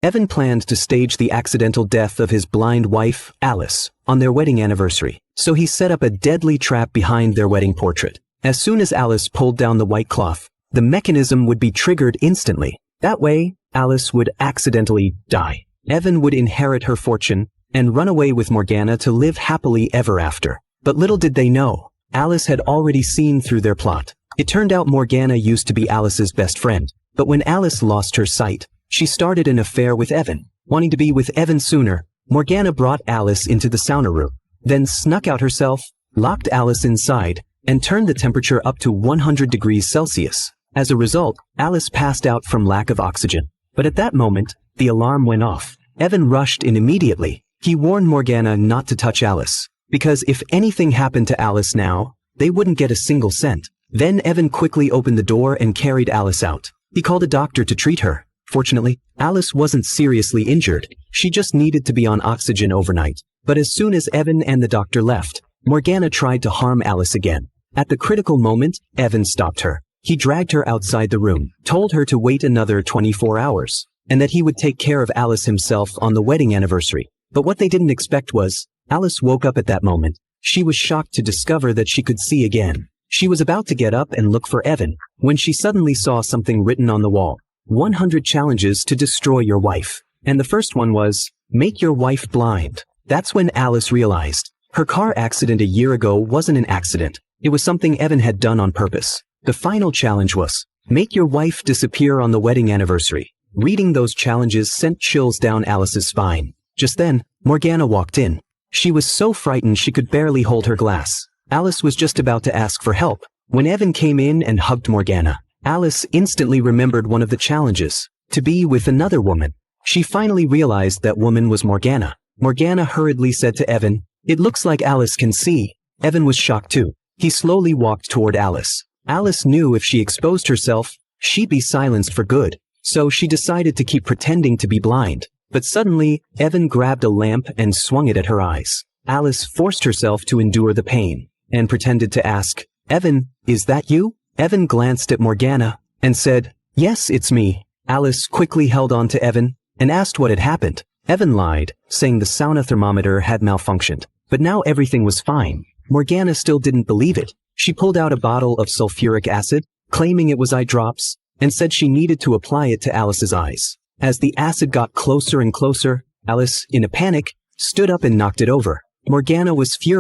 Evan planned to stage the accidental death of his blind wife, Alice, on their wedding anniversary, so he set up a deadly trap behind their wedding portrait. As soon as Alice pulled down the white cloth, the mechanism would be triggered instantly. That way, Alice would accidentally die. Evan would inherit her fortune and run away with Morgana to live happily ever after. But little did they know, Alice had already seen through their plot. It turned out Morgana used to be Alice's best friend, but when Alice lost her sight, she started an affair with Evan. Wanting to be with Evan sooner, Morgana brought Alice into the sauna room, then snuck out herself, locked Alice inside, and turned the temperature up to 100 degrees Celsius. As a result, Alice passed out from lack of oxygen. But at that moment, the alarm went off. Evan rushed in immediately. He warned Morgana not to touch Alice, because if anything happened to Alice now, they wouldn't get a single cent. Then Evan quickly opened the door and carried Alice out. He called a doctor to treat her. Fortunately, Alice wasn't seriously injured. She just needed to be on oxygen overnight. But as soon as Evan and the doctor left, Morgana tried to harm Alice again. At the critical moment, Evan stopped her. He dragged her outside the room, told her to wait another 24 hours, and that he would take care of Alice himself on the wedding anniversary. But what they didn't expect was, Alice woke up at that moment. She was shocked to discover that she could see again. She was about to get up and look for Evan, when she suddenly saw something written on the wall. 100 challenges to destroy your wife. And the first one was, make your wife blind. That's when Alice realized, her car accident a year ago wasn't an accident. It was something Evan had done on purpose. The final challenge was, make your wife disappear on the wedding anniversary. Reading those challenges sent chills down Alice's spine. Just then, Morgana walked in. She was so frightened she could barely hold her glass. Alice was just about to ask for help, when Evan came in and hugged Morgana. Alice instantly remembered one of the challenges, to be with another woman. She finally realized that woman was Morgana. Morgana hurriedly said to Evan, "It looks like Alice can see." Evan was shocked too. He slowly walked toward Alice. Alice knew if she exposed herself, she'd be silenced for good, so she decided to keep pretending to be blind. But suddenly, Evan grabbed a lamp and swung it at her eyes. Alice forced herself to endure the pain, and pretended to ask, "Evan, is that you?" Evan glanced at Morgana, and said, "Yes, it's me." Alice quickly held on to Evan, and asked what had happened. Evan lied, saying the sauna thermometer had malfunctioned. But now everything was fine. Morgana still didn't believe it. She pulled out a bottle of sulfuric acid, claiming it was eye drops, and said she needed to apply it to Alice's eyes. As the acid got closer and closer, Alice, in a panic, stood up and knocked it over. Morgana was furious.